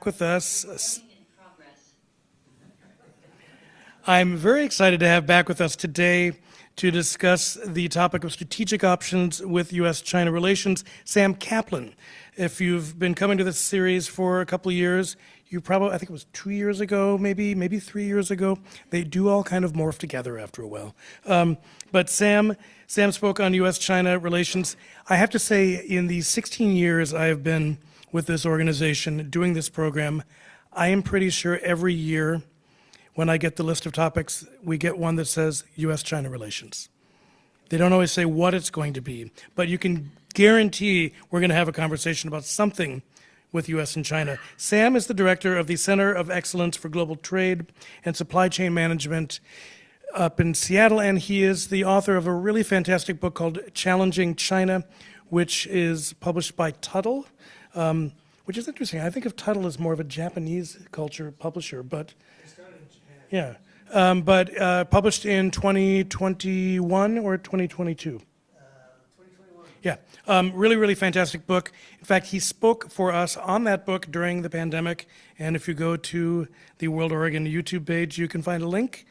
With us. I'm very excited to have back with us today to discuss the topic of strategic options with U.S.-China relations, Sam Kaplan. If you've been coming to this series for a couple of years, you probably, I think it was 2 years ago, maybe 3 years ago. They do all kind of morph together after a while. But Sam spoke on U.S.-China relations. I have to say, in the 16 years I have been with this organization doing this program, I am pretty sure every year when I get the list of topics, we get one that says U.S.-China relations. They don't always say what it's going to be, but you can guarantee we're going to have a conversation about something with U.S. and China. Sam is the director of the Center of Excellence for Global Trade and Supply Chain Management up in Seattle, and he is the author of a really fantastic book called Challenging China, which is published by Tuttle. Which is interesting. I think of Tuttle as more of a Japanese culture publisher, but yeah, published in 2021 or 2022. 2021. Yeah, really, really fantastic book. In fact, he spoke for us on that book during the pandemic. And if you go to the WorldOregon YouTube page, you can find a link,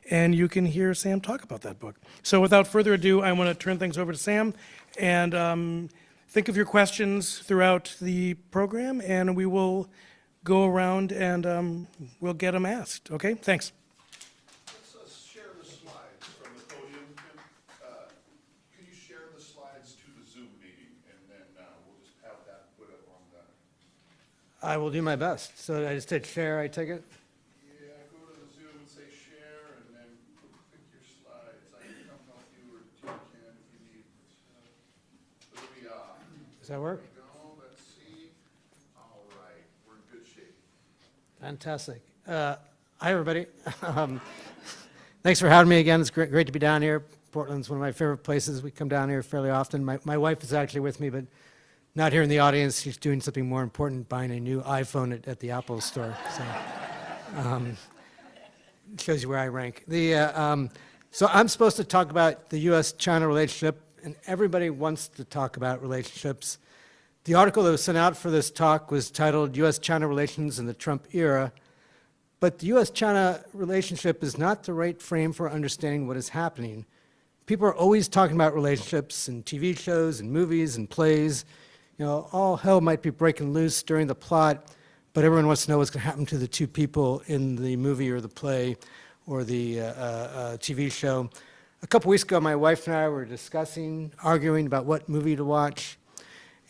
and you can hear Sam talk about that book. So without further ado, I want to turn things over to Sam, and think of your questions throughout the program, and we will go around and we'll get them asked. Okay, thanks. Let's share the slides from the podium. Can you share the slides to the Zoom meeting, and then we'll just have that put up on the... I will do my best. So I just hit share, I take it? Yeah, go to the Zoom and say share, and then pick your slides. I can come help you, or Jim can if you need. There we are. Does that work? There we go. Let's see. All right, we're in good shape. Fantastic. Hi, everybody. Thanks for having me again. It's great to be down here. Portland's one of my favorite places. We come down here fairly often. My wife is actually with me, but not here in the audience. She's doing something more important, buying a new iPhone at the Apple store. So it shows you where I rank. So I'm supposed to talk about the U.S.-China relationship, and everybody wants to talk about relationships. The article that was sent out for this talk was titled U.S.-China Relations in the Trump Era, but the U.S.-China relationship is not the right frame for understanding what is happening. People are always talking about relationships in TV shows and movies and plays. You know, all hell might be breaking loose during the plot, but everyone wants to know what's going to happen to the two people in the movie or the play or the TV show. A couple weeks ago, my wife and I were arguing about what movie to watch.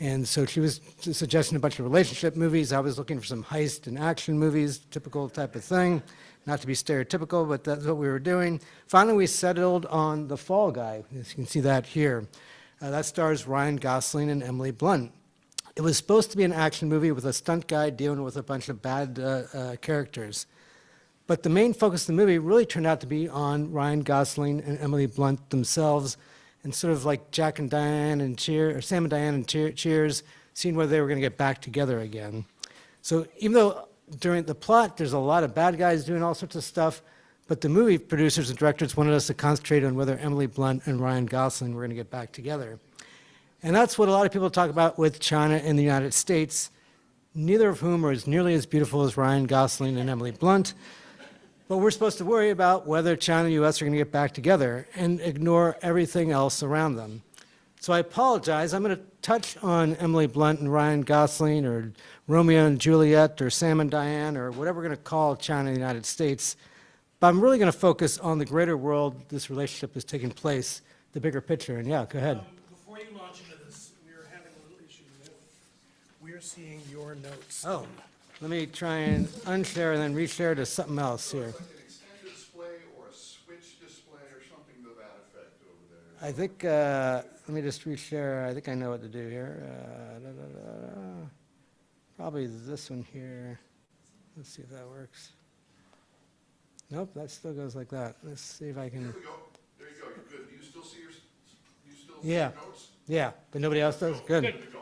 And so she was suggesting a bunch of relationship movies. I was looking for some heist and action movies, typical type of thing. Not to be stereotypical, but that's what we were doing. Finally, we settled on The Fall Guy. As you can see that here. That stars Ryan Gosling and Emily Blunt. It was supposed to be an action movie with a stunt guy dealing with a bunch of bad characters. But the main focus of the movie really turned out to be on Ryan Gosling and Emily Blunt themselves, and sort of like Jack and Diane and Cheers, or Sam and Diane and Cheers, seeing whether they were going to get back together again. So even though during the plot there's a lot of bad guys doing all sorts of stuff, but the movie producers and directors wanted us to concentrate on whether Emily Blunt and Ryan Gosling were going to get back together. And that's what a lot of people talk about with China and the United States, neither of whom are as nearly as beautiful as Ryan Gosling and Emily Blunt. But we're supposed to worry about whether China and the U.S. are going to get back together and ignore everything else around them. So I apologize. I'm going to touch on Emily Blunt and Ryan Gosling, or Romeo and Juliet, or Sam and Diane, or whatever we're going to call China and the United States. But I'm really going to focus on the greater world this relationship is taking place, the bigger picture. And yeah, go ahead. Before you launch into this, we're having a little issue with we're seeing your notes. Oh. Let me try and unshare and then reshare to something else here. It's like an extended display or a switch display or something to that effect over there. I think, let me just reshare. I think I know what to do here. Probably this one here. Let's see if that works. Nope, that still goes like that. Let's see if I can. There we go. There you go. You're good. Do you still see Yeah. your notes? Yeah, but nobody else does? Good. Good to go.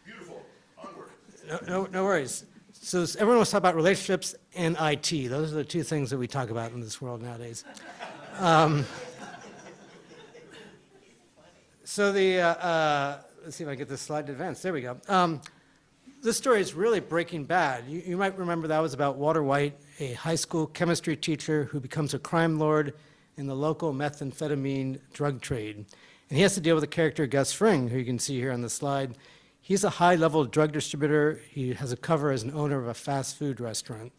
Beautiful. Onward. No worries. So everyone wants to talk about relationships and IT. Those are the two things that we talk about in this world nowadays. So let's see if I get this slide to advance. There we go. this story is really Breaking Bad. You might remember that was about Walter White, a high school chemistry teacher who becomes a crime lord in the local methamphetamine drug trade. And he has to deal with the character Gus Fring, who you can see here on the slide. He's a high-level drug distributor. He has a cover as an owner of a fast food restaurant.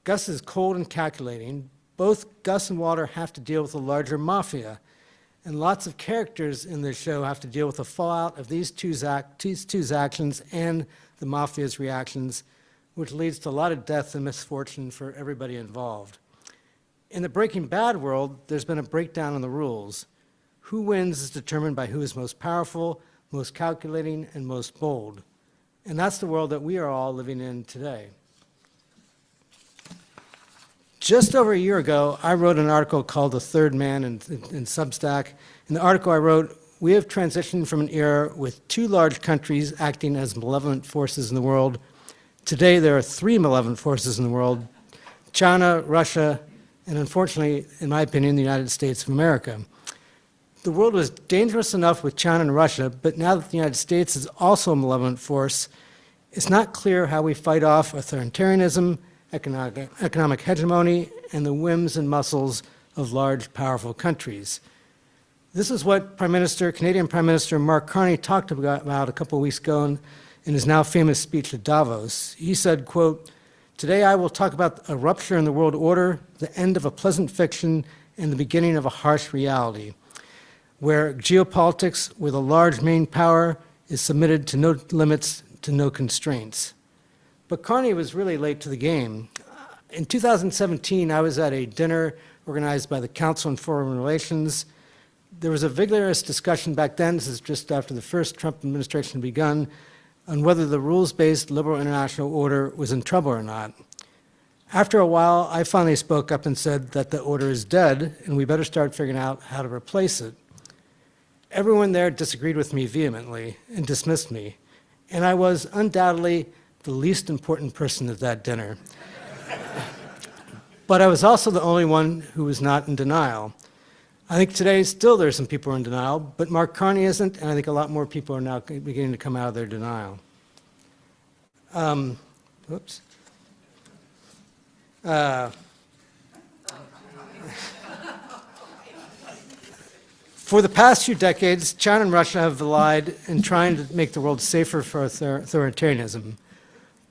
Gus is cold and calculating. Both Gus and Walter have to deal with a larger mafia. And lots of characters in this show have to deal with the fallout of these two's actions and the mafia's reactions, which leads to a lot of death and misfortune for everybody involved. In the Breaking Bad world, there's been a breakdown in the rules. Who wins is determined by who is most powerful, most calculating, and most bold. And that's the world that we are all living in today. Just over a year ago, I wrote an article called The Third Man in Substack. In the article I wrote, we have transitioned from an era with two large countries acting as malevolent forces in the world. Today, there are three malevolent forces in the world: China, Russia, and unfortunately, in my opinion, the United States of America. The world was dangerous enough with China and Russia, but now that the United States is also a malevolent force, it's not clear how we fight off authoritarianism, economic hegemony, and the whims and muscles of large, powerful countries. This is what Canadian Prime Minister Mark Carney talked about a couple of weeks ago in his now famous speech at Davos. He said, quote, "Today I will talk about a rupture in the world order, the end of a pleasant fiction, and the beginning of a harsh reality, where geopolitics with a large main power is submitted to no limits, to no constraints." But Carney was really late to the game. In 2017, I was at a dinner organized by the Council on Foreign Relations. There was a vigorous discussion back then, this is just after the first Trump administration had begun, on whether the rules-based liberal international order was in trouble or not. After a while, I finally spoke up and said that the order is dead, and we better start figuring out how to replace it. Everyone there disagreed with me vehemently and dismissed me, and I was undoubtedly the least important person at that dinner. But I was also the only one who was not in denial. I think today still there's some people who are in denial, but Mark Carney isn't, and I think a lot more people are now beginning to come out of their denial. For the past few decades, China and Russia have allied in trying to make the world safer for authoritarianism.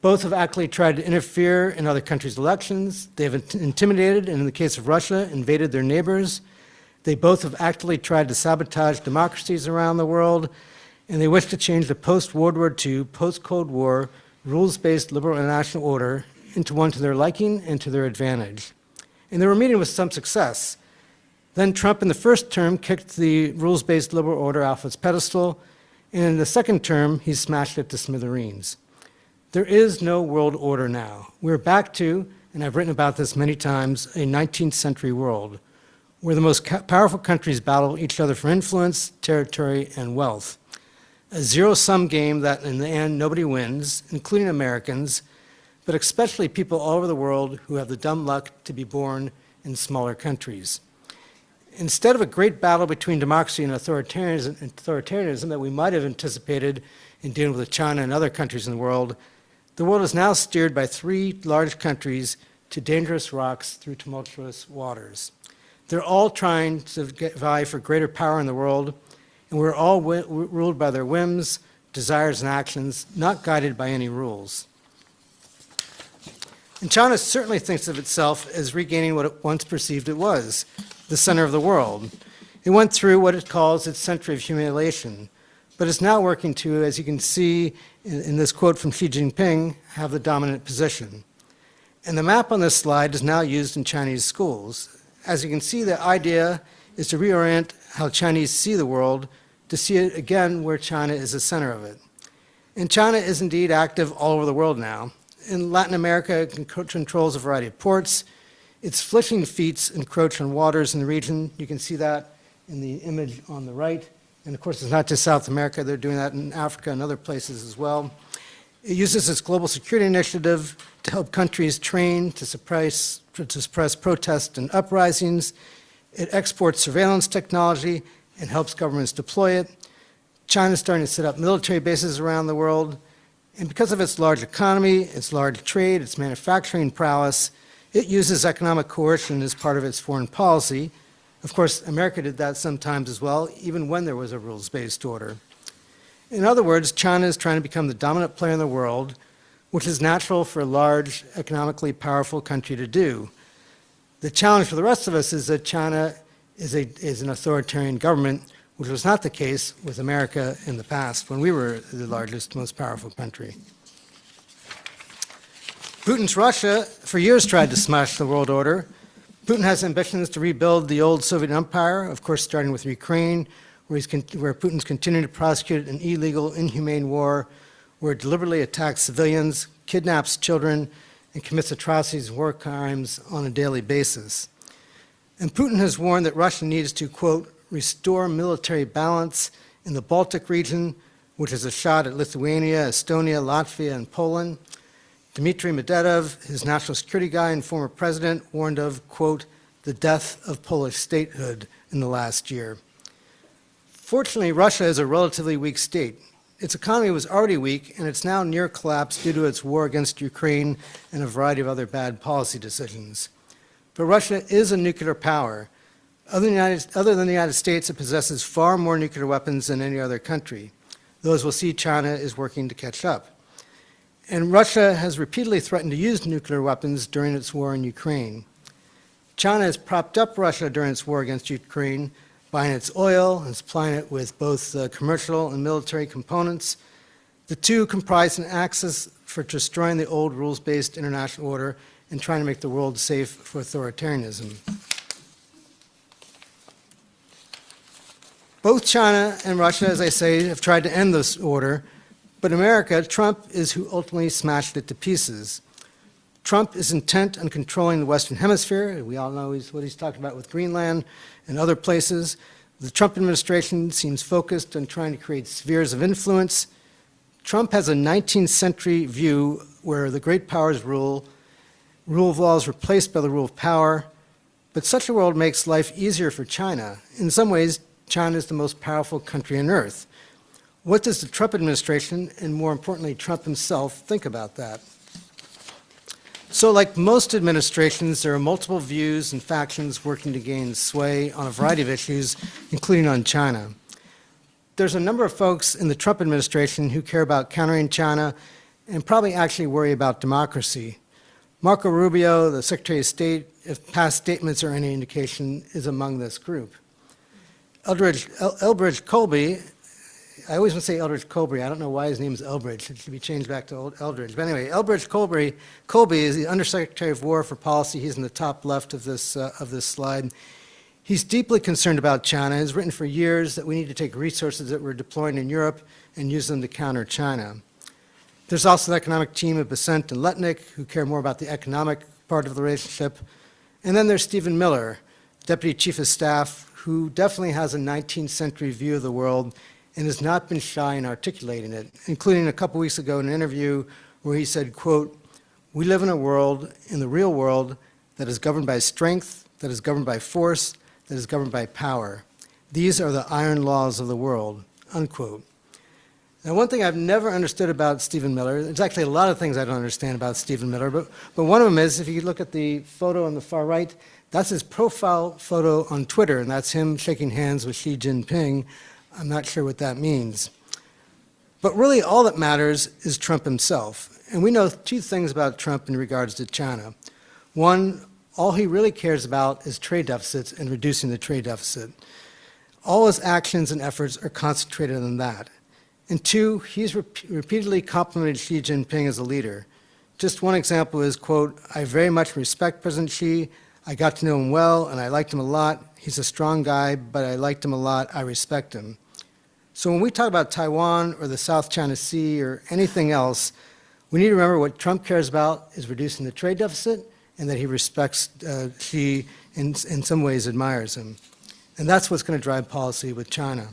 Both have actively tried to interfere in other countries' elections. They have intimidated, and in the case of Russia, invaded their neighbors. They both have actively tried to sabotage democracies around the world, and they wish to change the post-World War II, post-Cold War, rules-based liberal international order into one to their liking and to their advantage. And they were meeting with some success. Then Trump in the first term kicked the rules-based liberal order off its pedestal, and in the second term, he smashed it to smithereens. There is no world order now. We're back to, and I've written about this many times, a 19th century world where the most powerful countries battle each other for influence, territory, and wealth. A zero-sum game that in the end nobody wins, including Americans, but especially people all over the world who have the dumb luck to be born in smaller countries. Instead of a great battle between democracy and authoritarianism that we might have anticipated in dealing with China and other countries in the world is now steered by three large countries to dangerous rocks through tumultuous waters. They're all trying to vie for greater power in the world, and we're all ruled by their whims, desires, and actions, not guided by any rules. And China certainly thinks of itself as regaining what it once perceived it was, the center of the world. It went through what it calls its century of humiliation, but it's now working to, as you can see in this quote from Xi Jinping, have the dominant position. And the map on this slide is now used in Chinese schools. As you can see, the idea is to reorient how Chinese see the world, to see it again where China is the center of it. And China is indeed active all over the world now. In Latin America, it controls a variety of ports. Its fishing fleets encroach on waters in the region. You can see that in the image on the right. And of course, it's not just South America. They're doing that in Africa and other places as well. It uses its global security initiative to help countries train to suppress protests and uprisings. It exports surveillance technology and helps governments deploy it. China's starting to set up military bases around the world. And because of its large economy, its large trade, its manufacturing prowess, it uses economic coercion as part of its foreign policy. Of course, America did that sometimes as well, even when there was a rules-based order. In other words, China is trying to become the dominant player in the world, which is natural for a large, economically powerful country to do. The challenge for the rest of us is that China is an authoritarian government, which was not the case with America in the past when we were the largest, most powerful country. Putin's Russia for years tried to smash the world order. Putin has ambitions to rebuild the old Soviet empire, of course starting with Ukraine, where Putin's continuing to prosecute an illegal, inhumane war where it deliberately attacks civilians, kidnaps children, and commits atrocities and war crimes on a daily basis. And Putin has warned that Russia needs to, quote, restore military balance in the Baltic region, which is a shot at Lithuania, Estonia, Latvia, and Poland. Dmitry Medvedev, his national security guy and former president, warned of, quote, the death of Polish statehood in the last year. Fortunately, Russia is a relatively weak state. Its economy was already weak, and it's now near collapse due to its war against Ukraine and a variety of other bad policy decisions. But Russia is a nuclear power. Other than the United States, it possesses far more nuclear weapons than any other country. Those will see China is working to catch up. And Russia has repeatedly threatened to use nuclear weapons during its war in Ukraine. China has propped up Russia during its war against Ukraine, buying its oil and supplying it with both commercial and military components. The two comprise an axis for destroying the old rules-based international order and trying to make the world safe for authoritarianism. Both China and Russia, as I say, have tried to end this order, but America, Trump, is who ultimately smashed it to pieces. Trump is intent on controlling the Western Hemisphere. We all know what he's talking about with Greenland and other places. The Trump administration seems focused on trying to create spheres of influence. Trump has a 19th century view where the great powers rule of law is replaced by the rule of power, but such a world makes life easier for China. In some ways, China is the most powerful country on earth. What does the Trump administration, and more importantly, Trump himself, think about that? So like most administrations, there are multiple views and factions working to gain sway on a variety of issues, including on China. There's a number of folks in the Trump administration who care about countering China and probably actually worry about democracy. Marco Rubio, the Secretary of State, if past statements are any indication, is among this group. Elbridge Colby, I always want to say Eldridge Colby. I don't know why his name is Elbridge. It should be changed back to Eldridge. But anyway, Elbridge Colby is the Undersecretary of War for Policy. He's in the top left of this slide. He's deeply concerned about China. He's written for years that we need to take resources that we're deploying in Europe and use them to counter China. There's also the economic team of Besant and Letnick, who care more about the economic part of the relationship. And then there's Stephen Miller, Deputy Chief of Staff, who definitely has a 19th century view of the world and has not been shy in articulating it, including a couple weeks ago in an interview where he said, quote, we live in a world, in the real world, that is governed by strength, that is governed by force, that is governed by power. These are the iron laws of the world, unquote. Now, one thing I've never understood about Stephen Miller, there's actually a lot of things I don't understand about Stephen Miller, but one of them is, if you look at the photo on the far right, that's his profile photo on Twitter, and that's him shaking hands with Xi Jinping. I'm not sure what that means. But really, all that matters is Trump himself. And we know two things about Trump in regards to China. One, all he really cares about is trade deficits and reducing the trade deficit. All his actions and efforts are concentrated on that. And two, he's repeatedly complimented Xi Jinping as a leader. Just one example is, quote, I very much respect President Xi. I got to know him well, and I liked him a lot. He's a strong guy, but I liked him a lot. I respect him. So when we talk about Taiwan or the South China Sea or anything else, we need to remember what Trump cares about is reducing the trade deficit and that he respects Xi, in some ways admires him. And that's what's going to drive policy with China.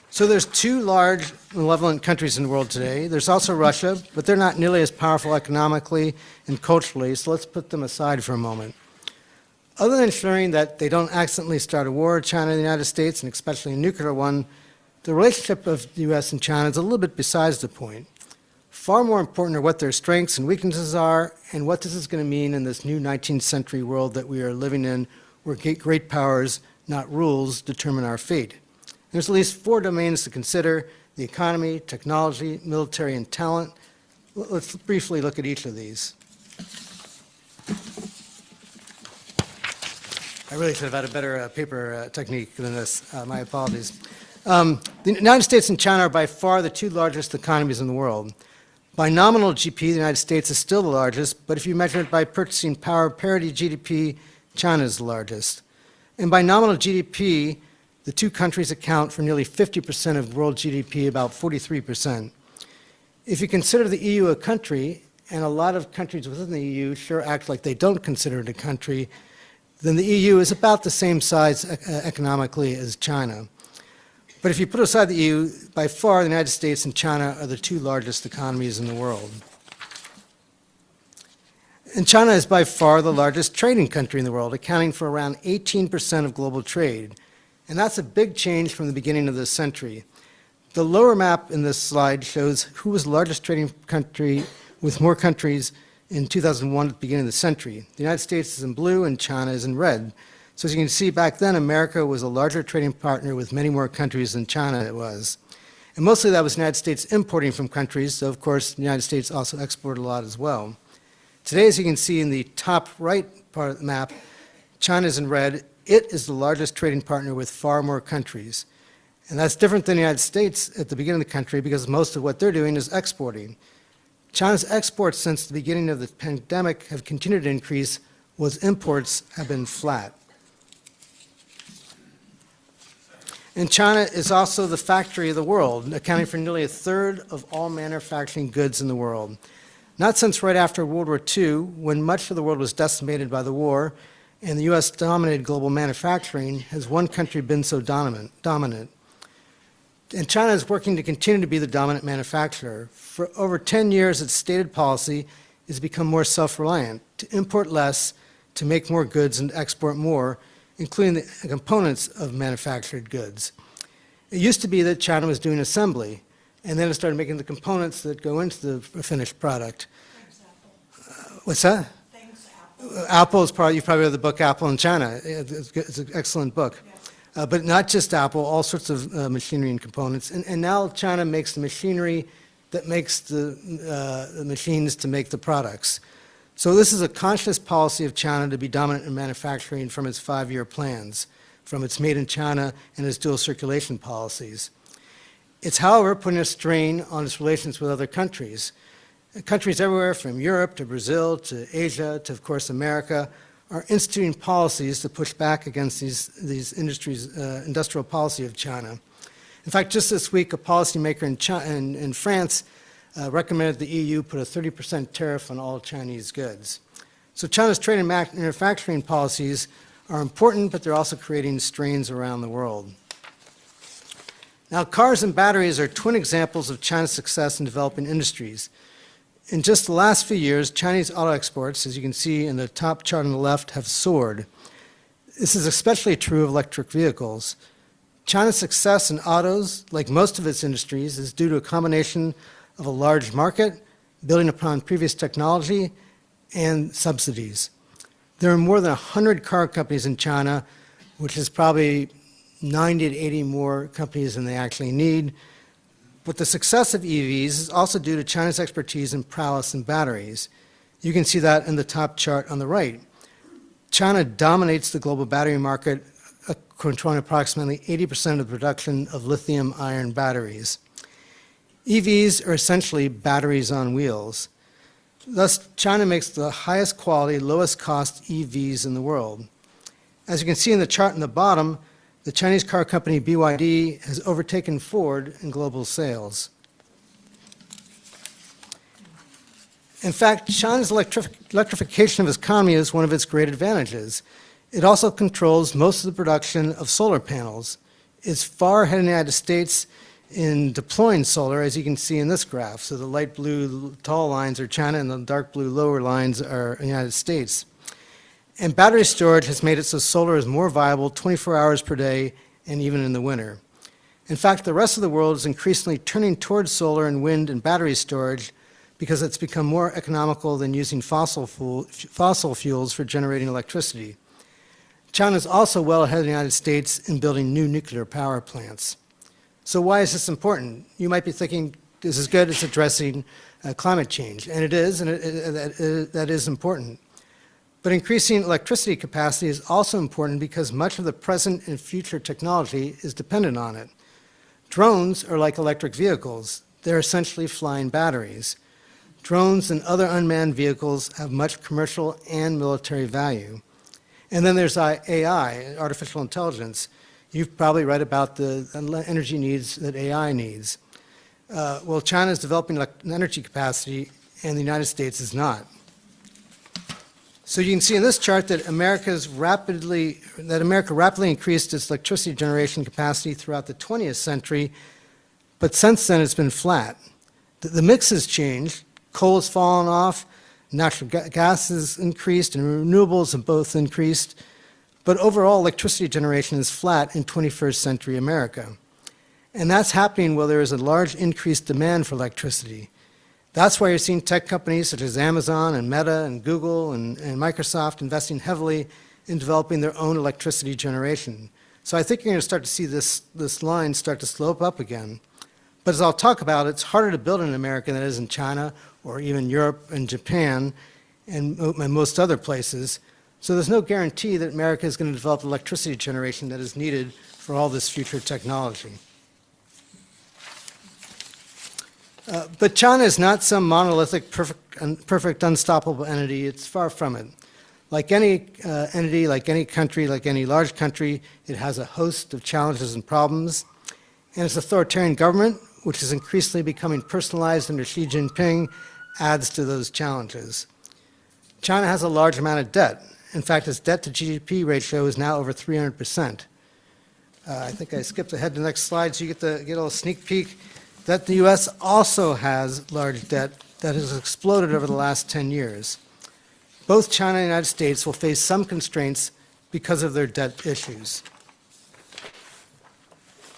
So there's two large malevolent countries in the world today. There's also Russia, but they're not nearly as powerful economically and culturally, so let's put them aside for a moment. Other than ensuring that they don't accidentally start a war, China and the United States, and especially a nuclear one, the relationship of the U.S. and China is a little bit besides the point. Far more important are what their strengths and weaknesses are and what this is going to mean in this new 19th century world that we are living in, where great powers, not rules, determine our fate. There's at least 4 domains to consider: the economy, technology, military, and talent. Let's briefly look at each of these. I really should have had a better paper technique than this. My apologies. The United States and China are by far the 2 largest economies in the world. By nominal GDP, the United States is still the largest, but if you measure it by purchasing power parity GDP, China is the largest. And by nominal GDP, the 2 countries account for nearly 50% of world GDP, about 43%. If you consider the EU a country, and a lot of countries within the EU sure act like they don't consider it a country, then the EU is about the same size economically as China. But if you put aside the EU, by far the United States and China are the 2 largest economies in the world. And China is by far the largest trading country in the world, accounting for around 18% of global trade. And that's a big change from the beginning of this century. The lower map in this slide shows who was the largest trading country with more countries in 2001 at the beginning of the century. The United States is in blue and China is in red. So as you can see, back then, America was a larger trading partner with many more countries than China it was. And mostly that was the United States importing from countries, so of course the United States also exported a lot as well. Today, as you can see in the top right part of the map, China is in red. It is the largest trading partner with far more countries. And that's different than the United States at the beginning of the country because most of what they're doing is exporting. China's exports since the beginning of the pandemic have continued to increase, whereas imports have been flat. And China is also the factory of the world, accounting for nearly 1/3 of all manufacturing goods in the world. Not since right after World War II, when much of the world was decimated by the war and the U.S. dominated global manufacturing, has one country been so dominant. And China is working to continue to be the dominant manufacturer. For over 10 years, its stated policy is to become more self-reliant, to import less, to make more goods and export more, including the components of manufactured goods. It used to be that China was doing assembly, and then it started making the components that go into the finished product. Thanks, Apple. What's that? Thanks, Apple. Apple is probably, you've probably read the book Apple in China. It's an excellent book. Yes. But not just Apple, all sorts of machinery and components. And now China makes the machinery that makes the machines to make the products. So this is a conscious policy of China to be dominant in manufacturing from its 5-year plans, from its Made in China and its dual circulation policies. It's, however, putting a strain on its relations with other countries. Countries everywhere from Europe to Brazil to Asia to, of course, America are instituting policies to push back against these industries, industrial policy of China. In fact, just this week, a policymaker in France recommended the EU put a 30% tariff on all Chinese goods. So China's trade and manufacturing policies are important, but they're also creating strains around the world. Now, cars and batteries are twin examples of China's success in developing industries. In just the last few years, Chinese auto exports, as you can see in the top chart on the left, have soared. This is especially true of electric vehicles. China's success in autos, like most of its industries, is due to a combination of a large market, building upon previous technology, and subsidies. There are more than 100 car companies in China, which is probably 90 to 80 more companies than they actually need. But the success of EVs is also due to China's expertise and prowess in batteries. You can see that in the top chart on the right. China dominates the global battery market, controlling approximately 80% of the production of lithium-ion batteries. EVs are essentially batteries on wheels. Thus, China makes the highest quality, lowest cost EVs in the world. As you can see in the chart in the bottom, the Chinese car company BYD has overtaken Ford in global sales. In fact, China's electrification of its economy is one of its great advantages. It also controls most of the production of solar panels. It's far ahead of the United States in deploying solar, as you can see in this graph. So the light blue tall lines are China and the dark blue lower lines are the United States. And battery storage has made it so solar is more viable 24 hours per day and even in the winter. In fact, the rest of the world is increasingly turning towards solar and wind and battery storage because it's become more economical than using fossil fuels for generating electricity. China is also well ahead of the United States in building new nuclear power plants. So why is this important? You might be thinking, this is good, it's addressing climate change. And it is, and that is important. But increasing electricity capacity is also important because much of the present and future technology is dependent on it. Drones are like electric vehicles. They're essentially flying batteries. Drones and other unmanned vehicles have much commercial and military value. And then there's AI, artificial intelligence. You've probably read about the energy needs that AI needs. Well, China is developing energy capacity, and the United States is not. So you can see in this chart that America rapidly increased its electricity generation capacity throughout the 20th century, but since then it's been flat. The mix has changed. Coal has fallen off, natural gas has increased, and renewables have both increased. But overall, electricity generation is flat in 21st century America. And that's happening while there is a large increased demand for electricity. That's why you're seeing tech companies such as Amazon and Meta and Google and Microsoft investing heavily in developing their own electricity generation. So I think you're going to start to see this line start to slope up again. But as I'll talk about, it's harder to build in America than it is in China or even Europe and Japan and most other places. So there's no guarantee that America is going to develop electricity generation that is needed for all this future technology. But China is not some monolithic, perfect, unstoppable entity. It's far from it. Like any entity, like any country, like any large country, it has a host of challenges and problems. And its authoritarian government, which is increasingly becoming personalized under Xi Jinping, adds to those challenges. China has a large amount of debt. In fact, its debt to GDP ratio is now over 300%. I think I skipped ahead to the next slide so you get a little sneak peek that the U.S. also has large debt that has exploded over the last 10 years. Both China and the United States will face some constraints because of their debt issues.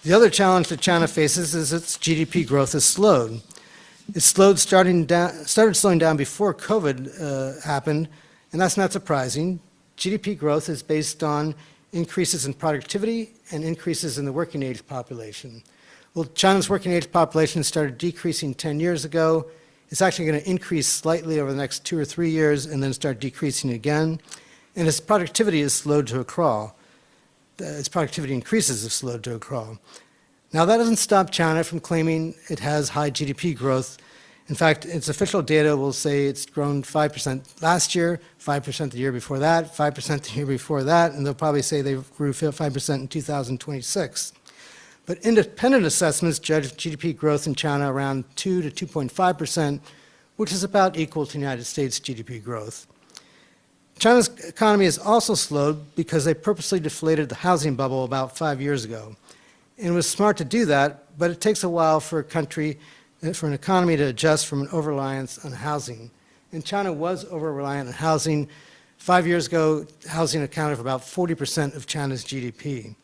The other challenge that China faces is its GDP growth has slowed. It started slowing down before COVID happened, and that's not surprising. GDP growth is based on increases in productivity and increases in the working age population. Well, China's working age population started decreasing 10 years ago. It's actually going to increase slightly over the next 2 or 3 years and then start decreasing again. And its productivity is slowed to a crawl. Its productivity increases have slowed to a crawl. Now, that doesn't stop China from claiming it has high GDP growth. In fact, its official data will say it's grown 5% last year, 5% the year before that, 5% the year before that, and they'll probably say they grew 5% in 2026. But independent assessments judge GDP growth in China around 2 to 2.5%, which is about equal to the United States GDP growth. China's economy has also slowed because they purposely deflated the housing bubble about 5 years ago. And it was smart to do that, but it takes a while for an economy to adjust from an over-reliance on housing. And China was over-reliant on housing. 5 years ago, housing accounted for about 40% of China's GDP.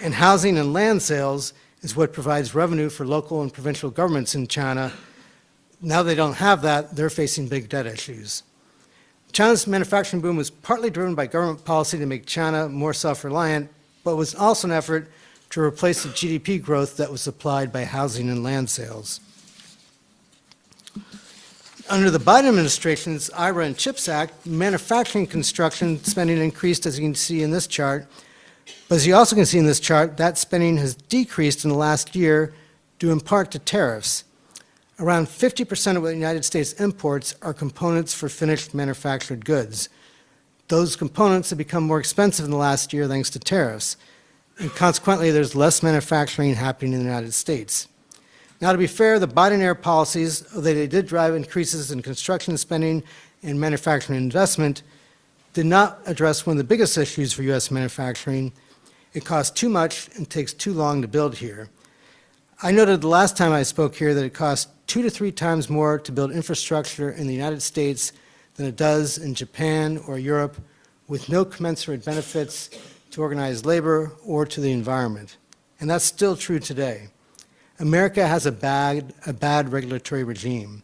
And housing and land sales is what provides revenue for local and provincial governments in China. Now they don't have that, they're facing big debt issues. China's manufacturing boom was partly driven by government policy to make China more self-reliant, but was also an effort to replace the GDP growth that was supplied by housing and land sales. Under the Biden administration's IRA and CHIPS Act, manufacturing construction spending increased, as you can see in this chart. But as you also can see in this chart, that spending has decreased in the last year due in part to tariffs. Around 50% of what the United States imports are components for finished manufactured goods. Those components have become more expensive in the last year thanks to tariffs. And consequently, there's less manufacturing happening in the United States. Now, to be fair, the Biden-era policies, although they did drive increases in construction spending and manufacturing investment, did not address one of the biggest issues for U.S. manufacturing. It costs too much and takes too long to build here. I noted the last time I spoke here that it costs 2 to 3 times more to build infrastructure in the United States than it does in Japan or Europe, with no commensurate benefits to organized labor or to the environment. and that's still true today. America has a bad regulatory regime.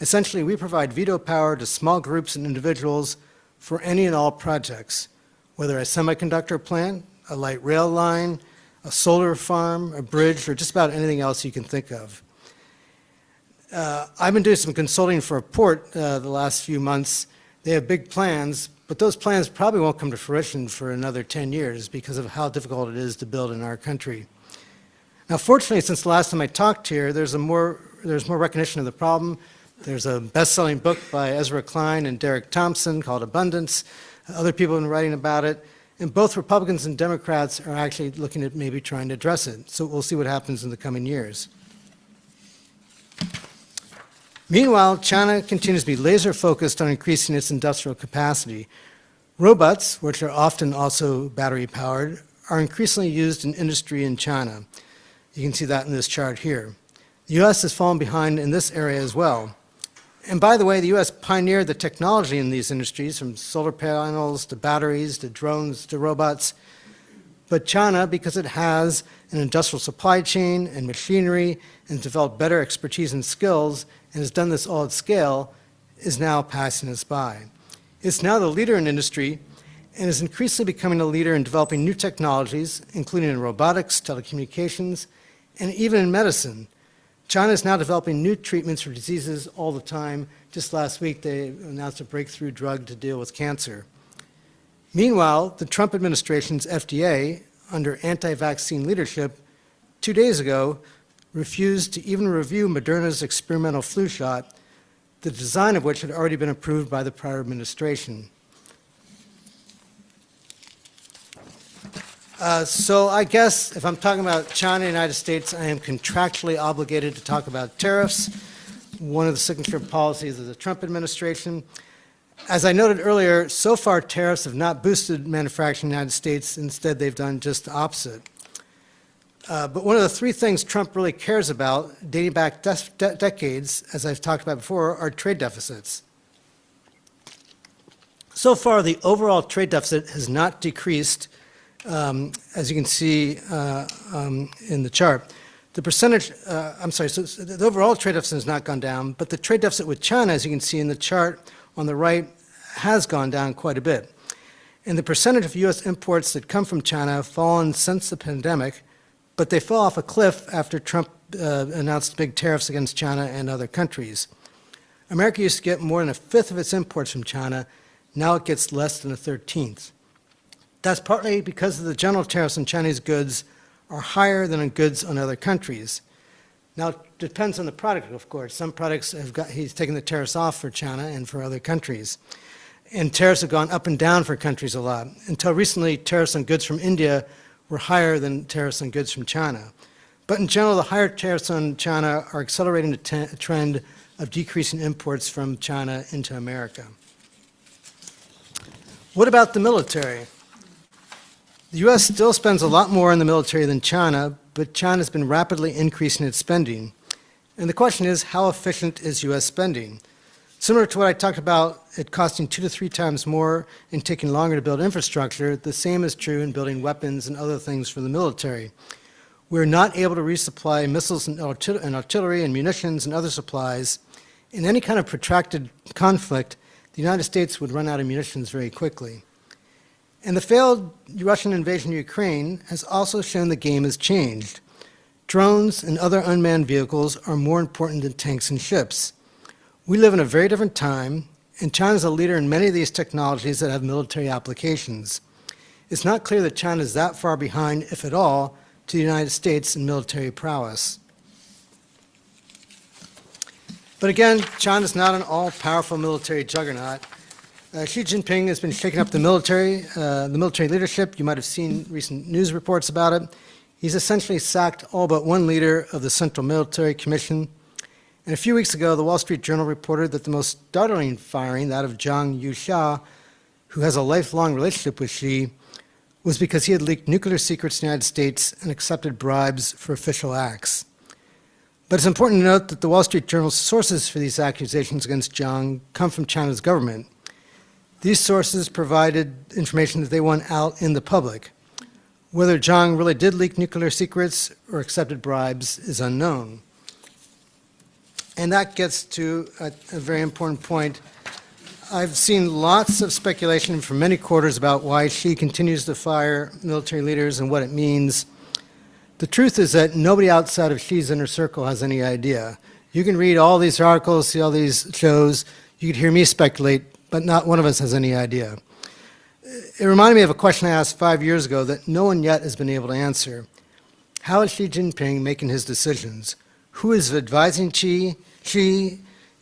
Essentially, we provide veto power to small groups and individuals for any and all projects, whether a semiconductor plant, a light rail line, a solar farm, a bridge, or just about anything else you can think of. I've been doing some consulting for a port the last few months. They have big plans, but those plans probably won't come to fruition for another 10 years because of how difficult it is to build in our country. Now, fortunately, since the last time I talked here, there's more recognition of the problem. There's a best-selling book by Ezra Klein and Derek Thompson called Abundance. Other people have been writing about it. And both Republicans and Democrats are actually looking at maybe trying to address it. So we'll see what happens in the coming years. Meanwhile, China continues to be laser-focused on increasing its industrial capacity. Robots, which are often also battery-powered, are increasingly used in industry in China. You can see that in this chart here. The U.S. has fallen behind in this area as well. And by the way, the U.S. pioneered the technology in these industries, from solar panels to batteries to drones to robots. But China, because it has an industrial supply chain and machinery and developed better expertise and skills, and has done this all at scale, is now passing us by. It's now the leader in industry and is increasingly becoming a leader in developing new technologies, including in robotics, telecommunications, and even in medicine. China is now developing new treatments for diseases all the time. Just last week, they announced a breakthrough drug to deal with cancer. Meanwhile, the Trump administration's FDA, under anti-vaccine leadership, 2 days ago, refused to even review Moderna's experimental flu shot, the design of which had already been approved by the prior administration. So I guess if I'm talking about China and the United States, I am contractually obligated to talk about tariffs, one of the signature policies of the Trump administration. As I noted earlier, so far tariffs have not boosted manufacturing in the United States. Instead, they've done just the opposite. But one of the three things Trump really cares about, dating back decades, as I've talked about before, are trade deficits. So far, the overall trade deficit has not decreased, as you can see in the chart. The percentage, so the overall trade deficit has not gone down, but the trade deficit with China, as you can see in the chart on the right, has gone down quite a bit. And the percentage of U.S. imports that come from China have fallen since the pandemic, but they fell off a cliff after Trump announced big tariffs against China and other countries. America used to get more than a fifth of its imports from China. Now it gets less than a 13th. That's partly because the general tariffs on Chinese goods are higher than on goods on other countries. Now, it depends on the product, of course. Some products he's taken the tariffs off for China and for other countries. And tariffs have gone up and down for countries a lot. Until recently, tariffs on goods from India were higher than tariffs on goods from China. But in general, the higher tariffs on China are accelerating the trend of decreasing imports from China into America. What about the military? The U.S. still spends a lot more on the military than China, but China has been rapidly increasing its spending. And the question is, how efficient is U.S. spending? Similar to what I talked about, it costing 2 to 3 times more and taking longer to build infrastructure, the same is true in building weapons and other things for the military. We're not able to resupply missiles and artillery and munitions and other supplies. In any kind of protracted conflict, the United States would run out of munitions very quickly. And the failed Russian invasion of Ukraine has also shown the game has changed. Drones and other unmanned vehicles are more important than tanks and ships. We live in a very different time, and China is a leader in many of these technologies that have military applications. It's not clear that China is that far behind, if at all, to the United States in military prowess. But again, China is not an all-powerful military juggernaut. Xi Jinping has been shaking up the military leadership. You might have seen recent news reports about it. He's essentially sacked all but one leader of the Central Military Commission. And a few weeks ago, the Wall Street Journal reported that the most startling firing, that of Zhang Yuxia, who has a lifelong relationship with Xi, was because he had leaked nuclear secrets to the United States and accepted bribes for official acts. But it's important to note that the Wall Street Journal's sources for these accusations against Zhang come from China's government. These sources provided information that they want out in the public. Whether Zhang really did leak nuclear secrets or accepted bribes is unknown. And that gets to a very important point. I've seen lots of speculation from many quarters about why Xi continues to fire military leaders and what it means. The truth is that nobody outside of Xi's inner circle has any idea. You can read all these articles, see all these shows, you could hear me speculate, but not one of us has any idea. It reminded me of a question I asked 5 years ago that no one yet has been able to answer. How is Xi Jinping making his decisions? Who is advising Xi?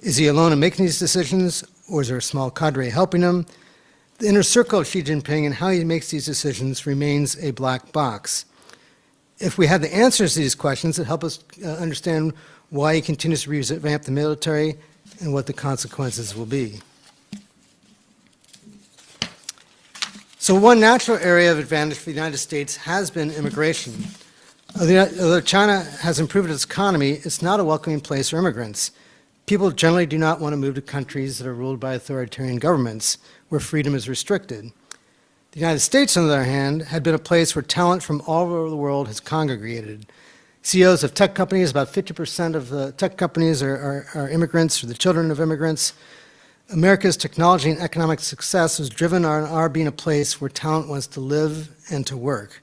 Is he alone in making these decisions, or is there a small cadre helping him? The inner circle of Xi Jinping and how he makes these decisions remains a black box. If we had the answers to these questions, it'd help us understand why he continues to revamp the military and what the consequences will be. So one natural area of advantage for the United States has been immigration. Although China has improved its economy, it's not a welcoming place for immigrants. People generally do not want to move to countries that are ruled by authoritarian governments, where freedom is restricted. The United States, on the other hand, had been a place where talent from all over the world has congregated. CEOs of tech companies, about 50% of the tech companies are immigrants or the children of immigrants. America's technology and economic success was driven on our being a place where talent wants to live and to work.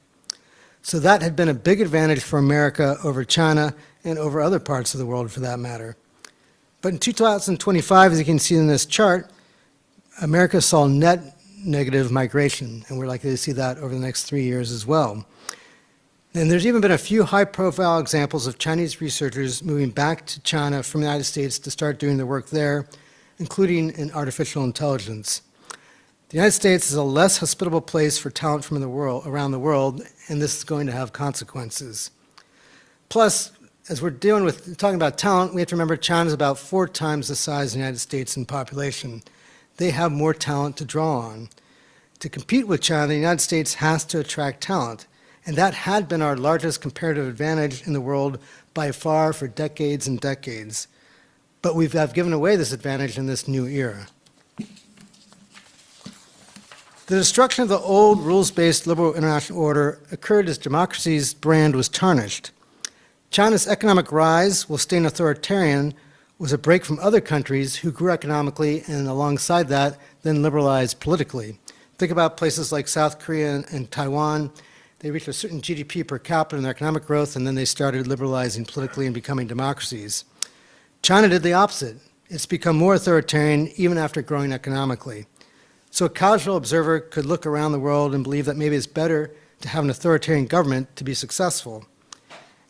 So that had been a big advantage for America over China and over other parts of the world for that matter. But in 2025, as you can see in this chart, America saw net negative migration, and we're likely to see that over the next 3 years as well. And there's even been a few high-profile examples of Chinese researchers moving back to China from the United States to start doing their work there, including in artificial intelligence. The United States is a less hospitable place for talent from around the world, and this is going to have consequences. Plus, as we're talking about talent, we have to remember China is about 4 times the size of the United States in population. They have more talent to draw on. To compete with China, the United States has to attract talent, and that had been our largest comparative advantage in the world by far for decades and decades. But we have given away this advantage in this new era. The destruction of the old rules-based liberal international order occurred as democracy's brand was tarnished. China's economic rise, while staying authoritarian, was a break from other countries who grew economically and alongside that then liberalized politically. Think about places like South Korea and Taiwan. They reached a certain GDP per capita in their economic growth, and then they started liberalizing politically and becoming democracies. China did the opposite. It's become more authoritarian even after growing economically. So a casual observer could look around the world and believe that maybe it's better to have an authoritarian government to be successful.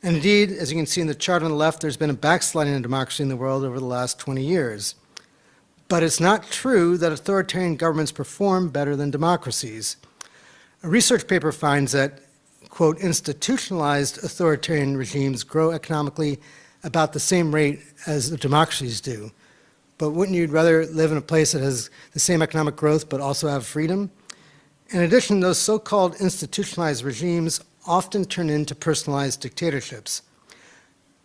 And indeed, as you can see in the chart on the left, there's been a backsliding in democracy in the world over the last 20 years. But it's not true that authoritarian governments perform better than democracies. A research paper finds that, quote, institutionalized authoritarian regimes grow economically about the same rate as the democracies do. But wouldn't you rather live in a place that has the same economic growth but also have freedom? In addition, those so-called institutionalized regimes often turn into personalized dictatorships.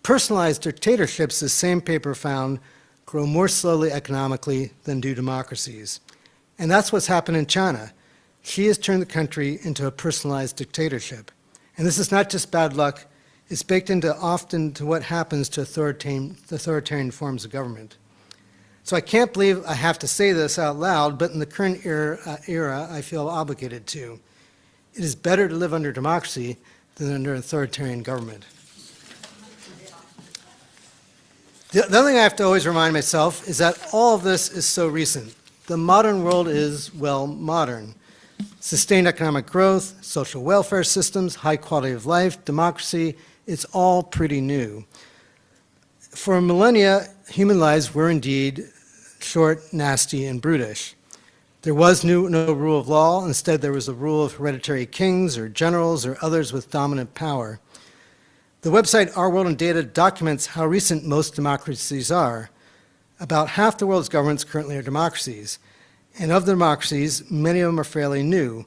Personalized dictatorships, the same paper found, grow more slowly economically than do democracies. And that's what's happened in China. Xi has turned the country into a personalized dictatorship. And this is not just bad luck, it's baked into often to what happens to authoritarian forms of government. So I can't believe I have to say this out loud, but in the current era, I feel obligated to. It is better to live under democracy than under authoritarian government. The other thing I have to always remind myself is that all of this is so recent. The modern world is, well, modern. Sustained economic growth, social welfare systems, high quality of life, democracy, it's all pretty new. For millennia, human lives were indeed short, nasty, and brutish. There was no rule of law. Instead, there was a rule of hereditary kings or generals or others with dominant power. The website Our World in Data documents how recent most democracies are. About half the world's governments currently are democracies. And of the democracies, many of them are fairly new.